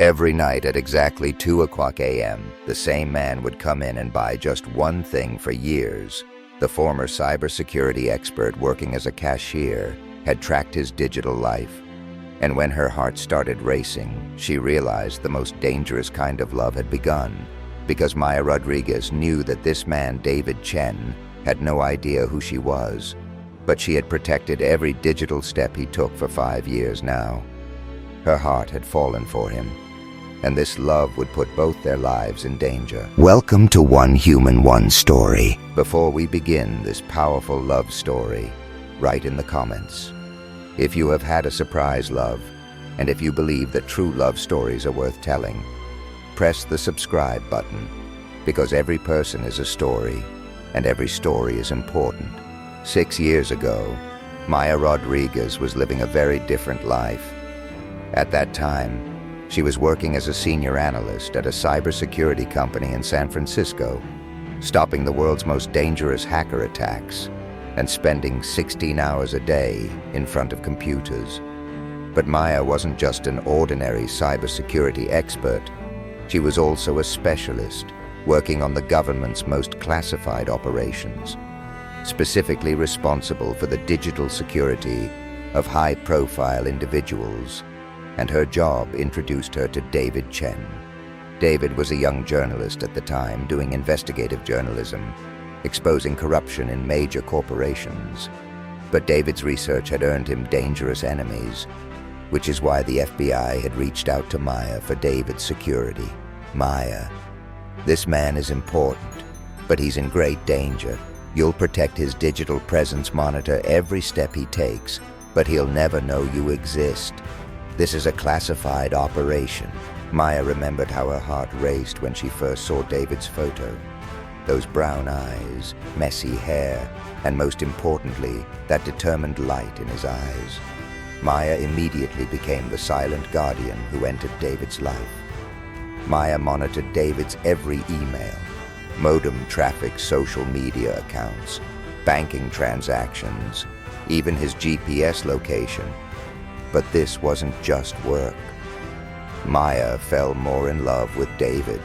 Every night at exactly 2 a.m., the same man would come in and buy just one thing for years. The former cybersecurity expert working as a cashier had tracked his digital life. And when her heart started racing, she realized the most dangerous kind of love had begun, because Maya Rodriguez knew that this man, David Chen, had no idea who she was, but she had protected every digital step he took for 5 years now. Her heart had fallen for him, and this love would put both their lives in danger. Welcome to One Human, One Story. Before we begin this powerful love story, write in the comments if you have had a surprise love, and if you believe that true love stories are worth telling. Press the subscribe button, because every person is a story, and every story is important. 6 years ago, Maya Rodriguez was living a very different life. At that time, she was working as a senior analyst at a cybersecurity company in San Francisco, stopping the world's most dangerous hacker attacks and spending 16 hours a day in front of computers. But Maya wasn't just an ordinary cybersecurity expert. She was also a specialist working on the government's most classified operations, specifically responsible for the digital security of high-profile individuals, and her job introduced her to David Chen. David was a young journalist at the time doing investigative journalism, exposing corruption in major corporations. But David's research had earned him dangerous enemies, which is why the FBI had reached out to Maya for David's security. Maya, this man is important, but he's in great danger. You'll protect his digital presence, monitor every step he takes, but he'll never know you exist. This is a classified operation. Maya remembered how her heart raced when she first saw David's photo. Those brown eyes, messy hair, and most importantly, that determined light in his eyes. Maya immediately became the silent guardian who entered David's life. Maya monitored David's every email, modem traffic, social media accounts, banking transactions, even his GPS location. But this wasn't just work. Maya fell more in love with David.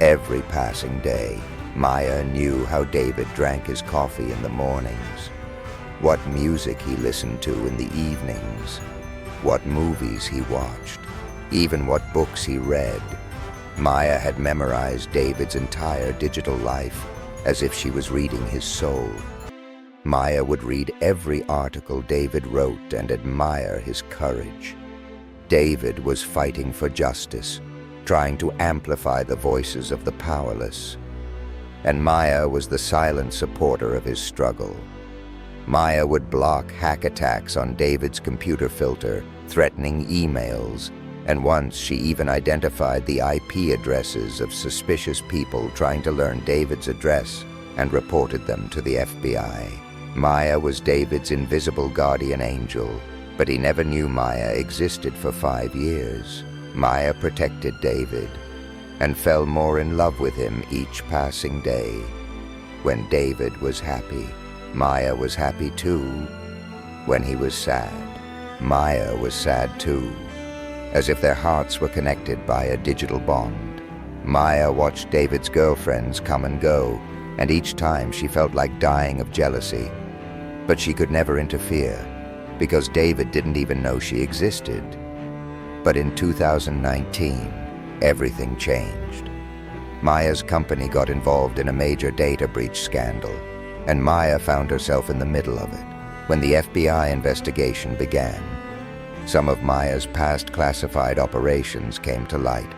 Every passing day, Maya knew how David drank his coffee in the mornings, what music he listened to in the evenings, what movies he watched, even what books he read. Maya had memorized David's entire digital life as if she was reading his soul. Maya would read every article David wrote and admire his courage. David was fighting for justice, trying to amplify the voices of the powerless. And Maya was the silent supporter of his struggle. Maya would block hack attacks on David's computer filter, threatening emails, and once she even identified the IP addresses of suspicious people trying to learn David's address and reported them to the FBI. Maya was David's invisible guardian angel, but he never knew Maya existed for 5 years. Maya protected David and fell more in love with him each passing day. When David was happy, Maya was happy too. When he was sad, Maya was sad too, as if their hearts were connected by a digital bond. Maya watched David's girlfriends come and go, and each time she felt like dying of jealousy. But she could never interfere, because David didn't even know she existed. But in 2019, everything changed. Maya's company got involved in a major data breach scandal, and Maya found herself in the middle of it when the FBI investigation began. Some of Maya's past classified operations came to light,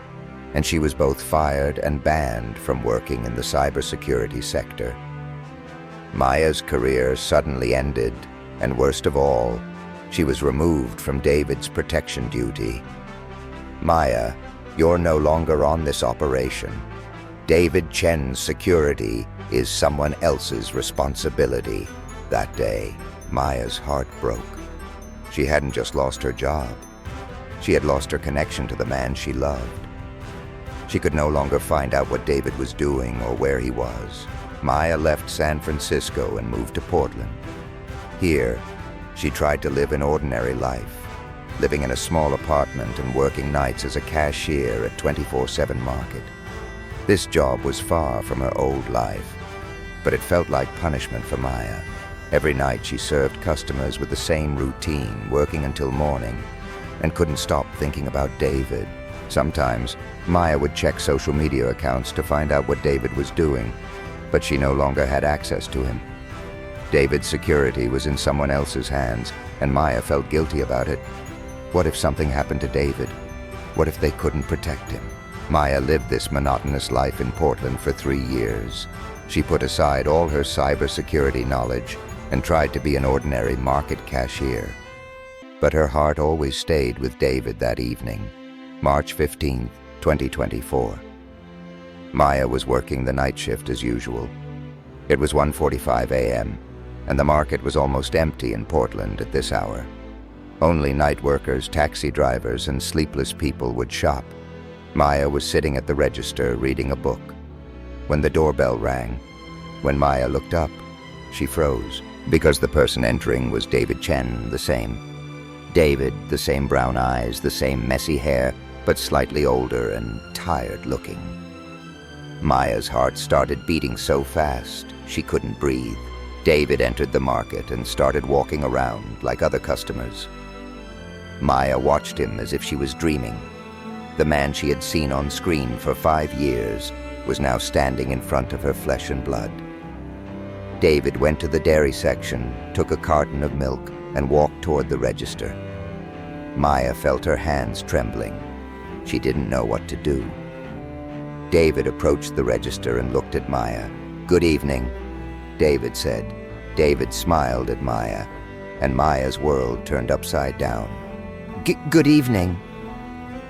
and she was both fired and banned from working in the cybersecurity sector. Maya's career suddenly ended, and worst of all, she was removed from David's protection duty. Maya, you're no longer on this operation. David Chen's security is someone else's responsibility. That day, Maya's heart broke. She hadn't just lost her job. She had lost her connection to the man she loved. She could no longer find out what David was doing or where he was. Maya left San Francisco and moved to Portland. Here, she tried to live an ordinary life, living in a small apartment and working nights as a cashier at 24/7 Market. This job was far from her old life, but it felt like punishment for Maya. Every night she served customers with the same routine, working until morning, and couldn't stop thinking about David. Sometimes, Maya would check social media accounts to find out what David was doing, but she no longer had access to him. David's security was in someone else's hands, and Maya felt guilty about it. What if something happened to David? What if they couldn't protect him? Maya lived this monotonous life in Portland for 3 years. She put aside all her cybersecurity knowledge and tried to be an ordinary market cashier. But her heart always stayed with David that evening, March 15, 2024. Maya was working the night shift as usual. It was 1:45 a.m., and the market was almost empty in Portland at this hour. Only night workers, taxi drivers, and sleepless people would shop. Maya was sitting at the register reading a book when the doorbell rang. When Maya looked up, she froze, because the person entering was David Chen, the same. David, the same brown eyes, the same messy hair, but slightly older and tired-looking. Maya's heart started beating so fast she couldn't breathe. David entered the market and started walking around like other customers. Maya watched him as if she was dreaming. The man she had seen on screen for 5 years was now standing in front of her flesh and blood. David went to the dairy section, took a carton of milk, and walked toward the register. Maya felt her hands trembling. She didn't know what to do. David approached the register and looked at Maya. "Good evening," David said. David smiled at Maya, and Maya's world turned upside down. Good evening,"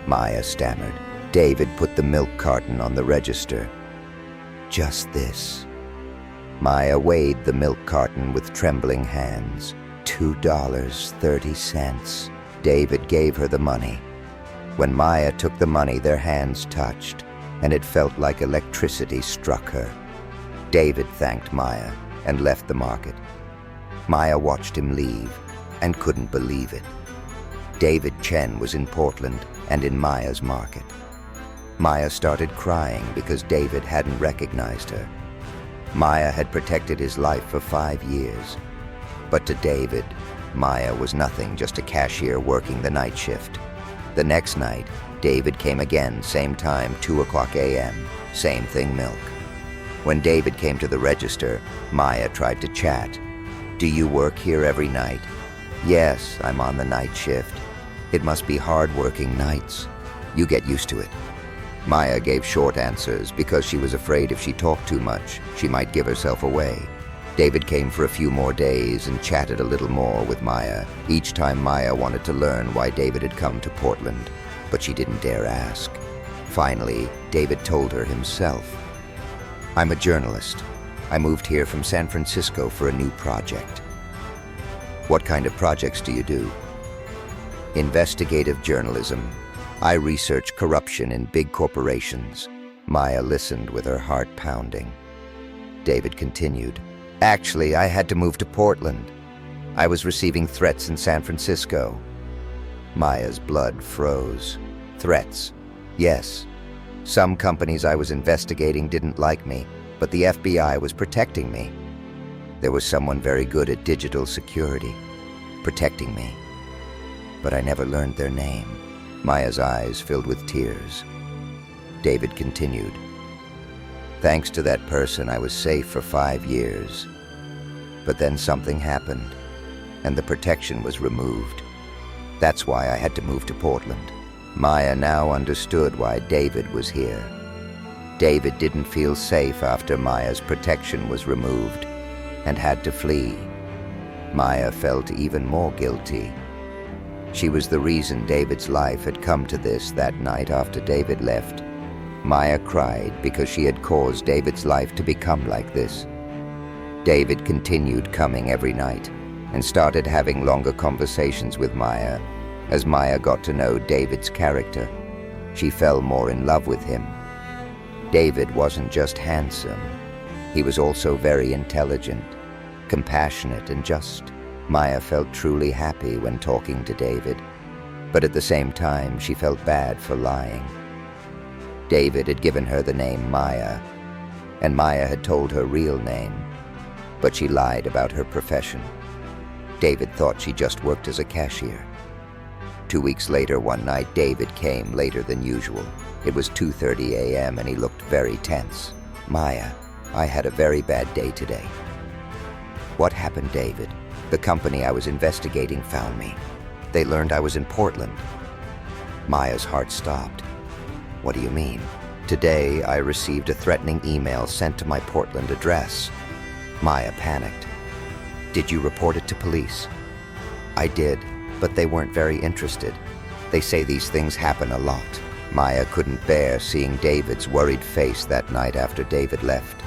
Maya stammered. David put the milk carton on the register. "Just this." Maya weighed the milk carton with trembling hands. $2.30. David gave her the money. When Maya took the money, their hands touched, and it felt like electricity struck her. David thanked Maya and left the market. Maya watched him leave and couldn't believe it. David Chen was in Portland and in Maya's market. Maya started crying because David hadn't recognized her. Maya had protected his life for 5 years. But to David, Maya was nothing, just a cashier working the night shift. The next night, David came again, same time, 2:00 a.m., same thing, milk. When David came to the register, Maya tried to chat. "Do you work here every night?" "Yes, I'm on the night shift." "It must be hard working nights." "You get used to it." Maya gave short answers because she was afraid if she talked too much, she might give herself away. David came for a few more days and chatted a little more with Maya. Each time Maya wanted to learn why David had come to Portland, but she didn't dare ask. Finally, David told her himself. "I'm a journalist. I moved here from San Francisco for a new project." "What kind of projects do you do?" "Investigative journalism. I research corruption in big corporations." Maya listened with her heart pounding. David continued. "Actually, I had to move to Portland. I was receiving threats in San Francisco." Maya's blood froze. "Threats?" "Yes. Some companies I was investigating didn't like me, but the FBI was protecting me. There was someone very good at digital security, protecting me. But I never learned their name." Maya's eyes filled with tears. David continued. "Thanks to that person, I was safe for 5 years. But then something happened, and the protection was removed. That's why I had to move to Portland." Maya now understood why David was here. David didn't feel safe after Maya's protection was removed and had to flee. Maya felt even more guilty. She was the reason David's life had come to this that night after David left. Maya cried because she had caused David's life to become like this. David continued coming every night and started having longer conversations with Maya. As Maya got to know David's character, she fell more in love with him. David wasn't just handsome. He was also very intelligent, compassionate, and just. Maya felt truly happy when talking to David. But at the same time, she felt bad for lying. David had given her the name Maya, and Maya had told her real name, but she lied about her profession. David thought she just worked as a cashier. 2 weeks later, one night, David came later than usual. It was 2:30 a.m. and he looked very tense. "Maya, I had a very bad day today." "What happened, David?" "The company I was investigating found me. They learned I was in Portland." Maya's heart stopped. "What do you mean?" "Today, I received a threatening email sent to my Portland address." Maya panicked. "Did you report it to police?" "I did, but they weren't very interested. They say these things happen a lot." Maya couldn't bear seeing David's worried face that night after David left.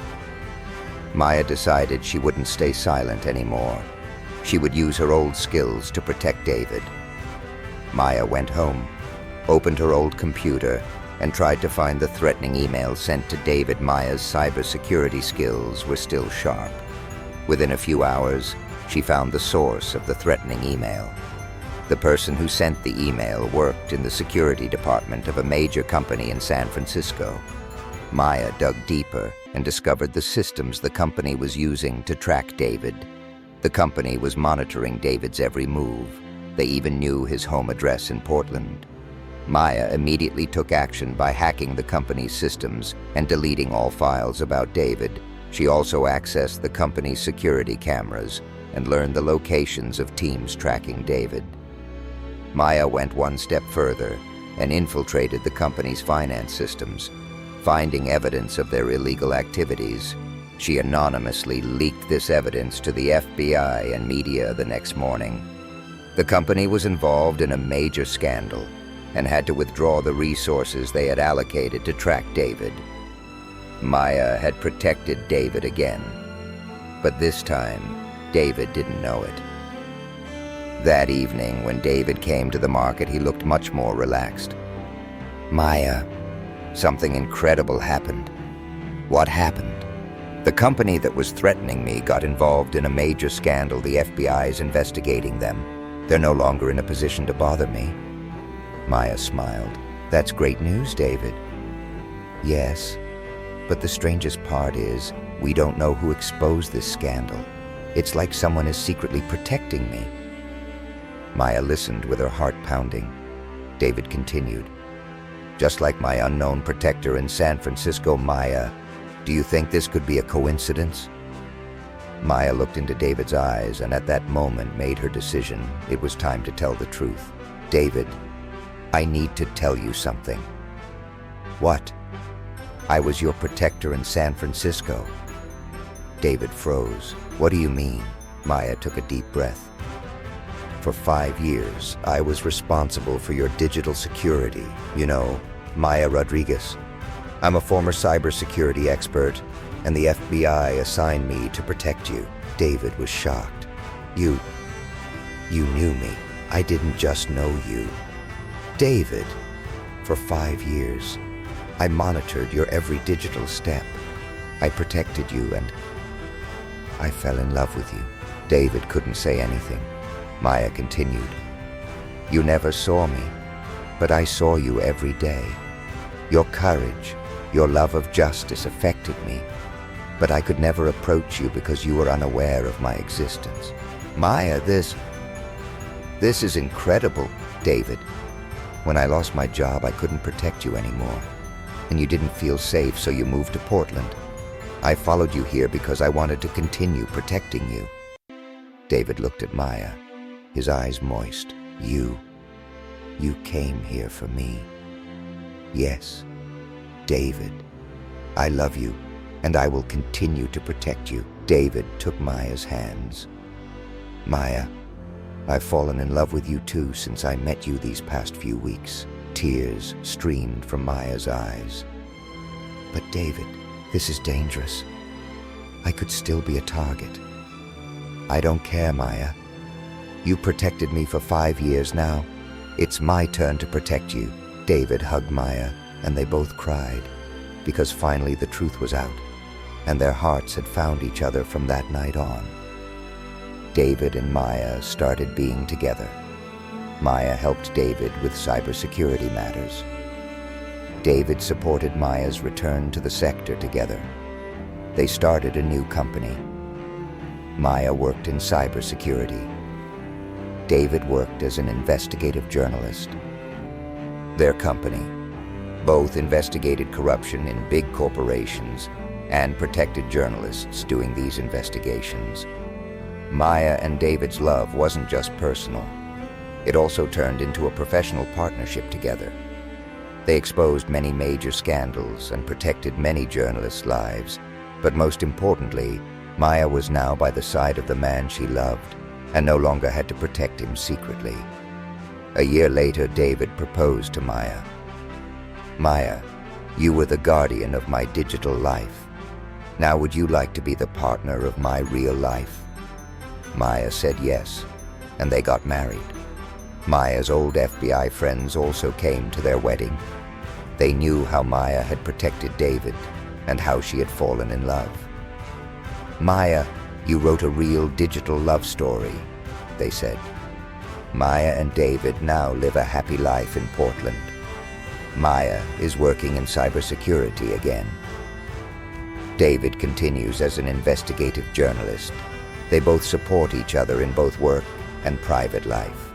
Maya decided she wouldn't stay silent anymore. She would use her old skills to protect David. Maya went home, opened her old computer, and tried to find the threatening email sent to David. Maya's cybersecurity skills were still sharp. Within a few hours, she found the source of the threatening email. The person who sent the email worked in the security department of a major company in San Francisco. Maya dug deeper and discovered the systems the company was using to track David. The company was monitoring David's every move. They even knew his home address in Portland. Maya immediately took action by hacking the company's systems and deleting all files about David. She also accessed the company's security cameras and learned the locations of teams tracking David. Maya went one step further and infiltrated the company's finance systems. Finding evidence of their illegal activities, she anonymously leaked this evidence to the FBI and media the next morning. The company was involved in a major scandal and had to withdraw the resources they had allocated to track David. Maya had protected David again, but this time, David didn't know it. That evening, when David came to the market, he looked much more relaxed. "Maya, something incredible happened." "What happened?" "The company that was threatening me got involved in a major scandal. The FBI is investigating them. They're no longer in a position to bother me." Maya smiled. "That's great news, David." "Yes, but the strangest part is we don't know who exposed this scandal. It's like someone is secretly protecting me." Maya listened with her heart pounding. David continued. "Just like my unknown protector in San Francisco, Maya, do you think this could be a coincidence?" Maya looked into David's eyes and at that moment made her decision. It was time to tell the truth. "David, I need to tell you something." "What?" "I was your protector in San Francisco." David froze. "What do you mean?" Maya took a deep breath. "For 5 years, I was responsible for your digital security. You know, Maya Rodriguez. I'm a former cybersecurity expert, and the FBI assigned me to protect you." David was shocked. You knew me. I didn't just know you." "David, for 5 years, I monitored your every digital step. I protected you and I fell in love with you." David couldn't say anything. Maya continued. "You never saw me, but I saw you every day. Your courage, your love of justice affected me, but I could never approach you because you were unaware of my existence." "Maya, this is incredible." "David, when I lost my job, I couldn't protect you anymore, and you didn't feel safe, so you moved to Portland. I followed you here because I wanted to continue protecting you." David looked at Maya, his eyes moist. You came here for me." "Yes, David, I love you, and I will continue to protect you." David took Maya's hands. "Maya, I've fallen in love with you too since I met you these past few weeks." Tears streamed from Maya's eyes. "But David, this is dangerous. I could still be a target." "I don't care, Maya. You protected me for 5 years now. It's my turn to protect you." David hugged Maya, and they both cried, because finally the truth was out, and their hearts had found each other from that night on. David and Maya started being together. Maya helped David with cybersecurity matters. David supported Maya's return to the sector together. They started a new company. Maya worked in cybersecurity. David worked as an investigative journalist. Their company, both investigated corruption in big corporations and protected journalists doing these investigations. Maya and David's love wasn't just personal. It also turned into a professional partnership together. They exposed many major scandals and protected many journalists' lives, but most importantly, Maya was now by the side of the man she loved and no longer had to protect him secretly. A year later, David proposed to Maya. "Maya, you were the guardian of my digital life. Now would you like to be the partner of my real life?" Maya said yes, and they got married. Maya's old FBI friends also came to their wedding. They knew how Maya had protected David and how she had fallen in love. "Maya, you wrote a real digital love story," they said. Maya and David now live a happy life in Portland. Maya is working in cybersecurity again. David continues as an investigative journalist. They both support each other in both work and private life.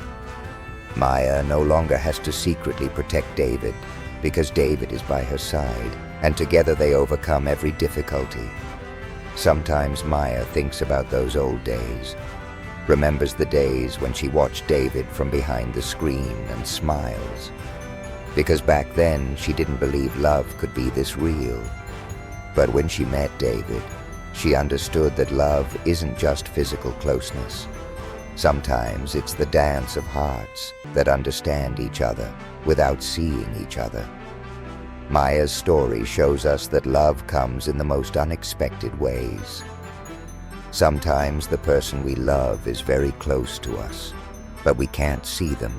Maya no longer has to secretly protect David because David is by her side, and together they overcome every difficulty. Sometimes Maya thinks about those old days, remembers the days when she watched David from behind the screen and smiles. Because back then she didn't believe love could be this real. But when she met David, she understood that love isn't just physical closeness. Sometimes it's the dance of hearts that understand each other without seeing each other. Maya's story shows us that love comes in the most unexpected ways. Sometimes the person we love is very close to us, but we can't see them.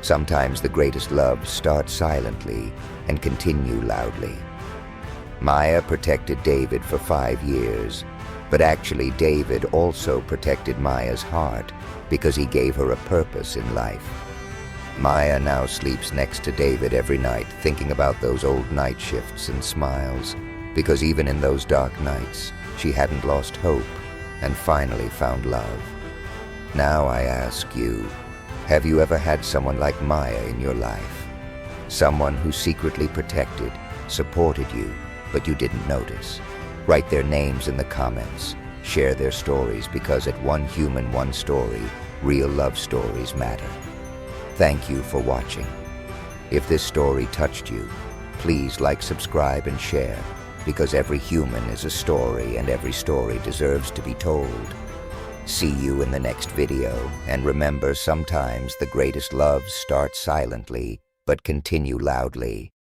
Sometimes the greatest loves start silently and continue loudly. Maya protected David for 5 years, but actually David also protected Maya's heart because he gave her a purpose in life. Maya now sleeps next to David every night, thinking about those old night shifts and smiles, because even in those dark nights, she hadn't lost hope and finally found love. Now I ask you, have you ever had someone like Maya in your life? Someone who secretly protected, supported you, but you didn't notice? Write their names in the comments. Share their stories, because at One Human, One Story, real love stories matter. Thank you for watching. If this story touched you, please like, subscribe, and share, because every human is a story and every story deserves to be told. See you in the next video, and remember, sometimes the greatest loves start silently but continue loudly.